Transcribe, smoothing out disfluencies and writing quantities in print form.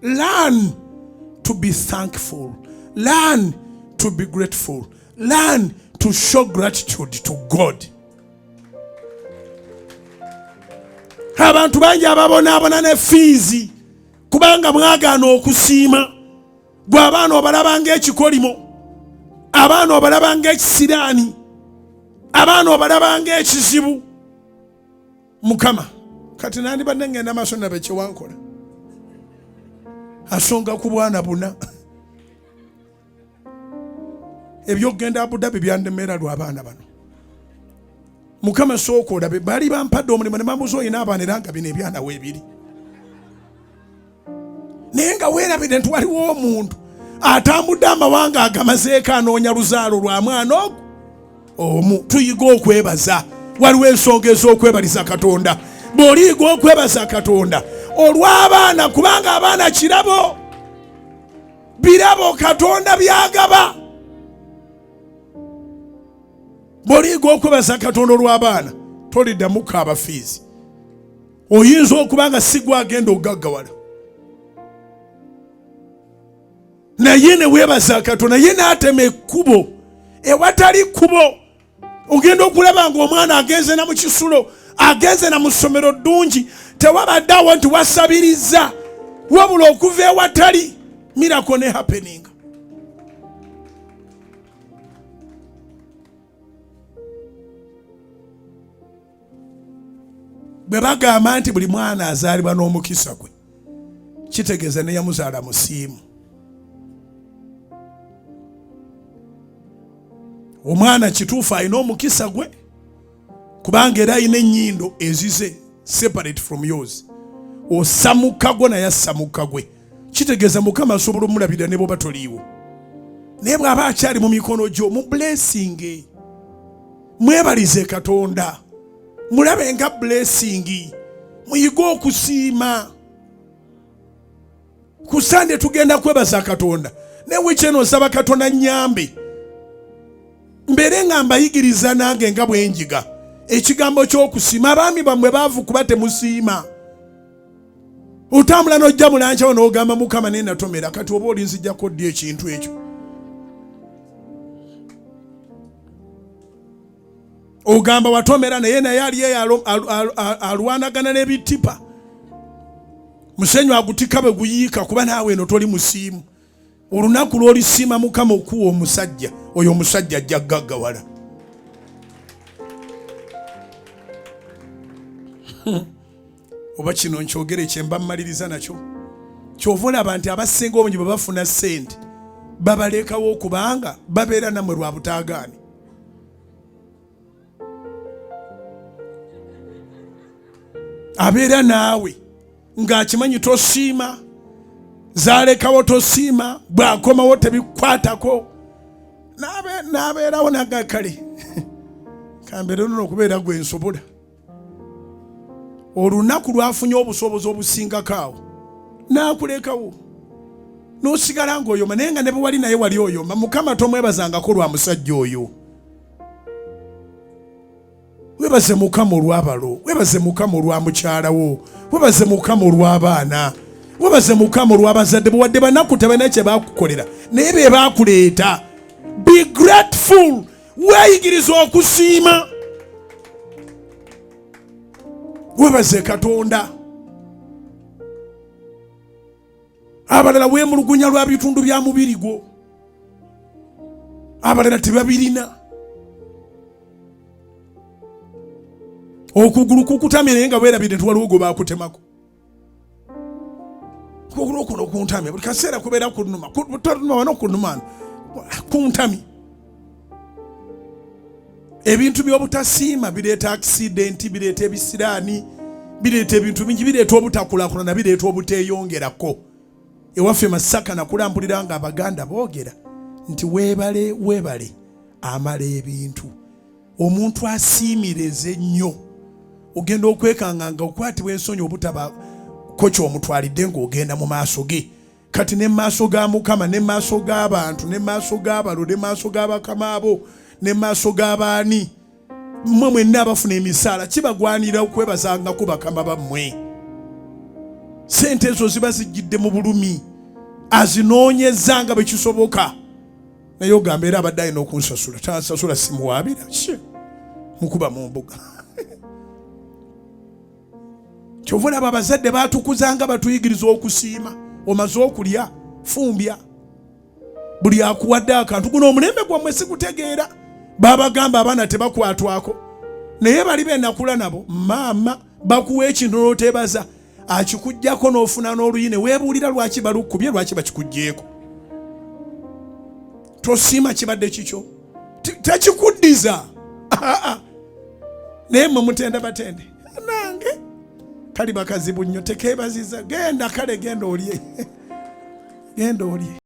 Learn to be thankful. Learn to be grateful. Learn to show gratitude to God. Abantu bangi ababonaabona ne fiizi kubanga mwagaana okusiima. Gwe abaana obalaba ng'ekikolimo, abaana obalaba ng'ekisiraani, abaana obalaba ng'ekizibu. Mukama kati nandibadde ngenda maaso nabe kyewankola asonga ku bwana buna ebyokugenda Abudabi byandemera lw'abaana bano. Mukama sooka olabe baali bampadde omulimu ne bambuza oyina abaana era nga bino ebyana weebiri. Naye nga weerabire nti waliwo omuntu atambudde amawanga agamazeeko anoonya luzaalo lwa mwana ogwo omu. Tuyiga okwebaza. Waliwo ensonga ez'okwebaliza Katonda. Bw'oliyiga okwebaza Katonda olw'abaana, kubanga abaana kirabo, birabo Katonda byagaba. Bw'oliyiga okwebaza Katonda olw'abaana toliddamu kaaba fiizi. Oyinza okuba nga si gwe agenda ogaggawala, naye ne weebaza Katonda, naye n'atema ekkubo ewatali kkubo. Ogenda okulaba ng'omwana agenze na mu kisulo, agenze na mu ssomero ddungi, tewabaddeawo nti wasabiriza, wabula okuva ewatali miracle ne happening. Bwe bagamba nti buli mwana azaalibwa n'omukisa gwe, kitegeeza ne yamuzaala musiimu. Omwana kituufu alina omukisa gwe kubanga era alina ennyindo ezize separate from yours. Osamuka gwe naye asamuka gwe. Kitegeeza Mukama asobola omulabirira ne bw'oba toliiwo. Naye bw'aba akyali mu mikono gyo, mu blessing, mwebalize Katonda, mulabe nga blessing, muyige okusiima. Ku Sande tugenda kwebaza Katonda, ne wiiki eno nsaba Katonda nnyambe mbeere nga mbayigiriza nange nga bwe njiga ekigambo ky'okusiima. Abaami bammwe baavu kuba temusiima. Otambula n'ojja mulancawo n'ogamba Mukama naye natomera, kati oba olinzijjako ddi ekintu ekyo? Ogamba watomera naye aliyo alwanagana n'ebitipa. Musenyu agutika bwe guyiika kuba naawe eno toli musiimu. Olunaku lw'olisiima Mukama okuwa omusajja, oyo omusajja ajja gaggawala. Oba kino nkyogere kye mba mmaliriza nakyo. Kyova olaba nti abasinga obungi bwe bafuna ssente babalekawo kubanga babeera nammwe lwa butaagaani. Abeera naawe ng'akimanyi tosiima, zalekawo tosiima, bw'akomawo tebikwatako. N'abeerawo naga kale kambeere nno okubeera gwe nsobola. Olunaku lwafunye obusobozi obusingako awo n'akulekawo n'osigala ng'oyoma, naye nga ne bwe wali naye wali oyoma. Mukama tomwebazangako lwa musajja oyo. Webaze Mukama olw'abalo, webaze Mukama olwa mukyalawo, webaze Mukama olw'abaana, webaze Mukama olw'abazadde bo, wadde banaku tebalina kye baakukolera naye be baakuleeta. Be grateful. Weeyigiriza okusiima. Webaze Katonda. Abalala weemulugunya lwa bitundu bya mubiri gwo, abalala tebabirina. Okugulu kukutamye naye nga weerabire nti waliwo gwe baakutemako. Okugulu kuno kuntamye buli kaseera kubeera kunuma, kutanuma wano kunuma kuntamye. Ebintu by'obutasiima bireeta accident, bireeta ebisiraani, bireeta ebintu bingi, bireeta obutakulaakulana, bireeta obuteeyongerako. Ewaffe Masaka nakulampulira nga Abaganda boogera nti weebale weebale amala ebintu. Omuntu asiimireze ennyo ogenda okwekanganga okwatibwa ensonyi obutabako ky'omutwalidde ng'ogenda mu maaso ge. Kati ne maaso ga Mukama, ne maaso g'abantu, ne maaso g'abalo, ne maaso g'abakama abo, ne maaso g'abaani, mmwe mwenna abafuna emisaala kibagwanira okwebazangako bakama bammwe. sente ezo ziba zijjidde mu bulumi, azinoonyeza nga bwe kisoboka, naye ogamba era abadde alina okunsasula, tansasula simuwaabira mukuba mu mbuga. Kyova olaba abazadde batukuzanga batuyigiriza okusiima, omaze okulya fumbya, buli akuwadde akantu, guno omulembe gwammwe sigutegeera. Babagamba abaana tebakwatwako, naye bali benakula nabo, maama bakuwa ekintu n'otebaza, akikuggyako n'ofuna n'oluyine, weebuulira lwaki balukubye, lwaki bakikuggyeko. Tosiima kibadde kikyo, tekikuddiza. Naye mmwe mutenda batende, nange kali bakazibu nnyo, tekeebaziza, genda kale, genda olye, genda olye.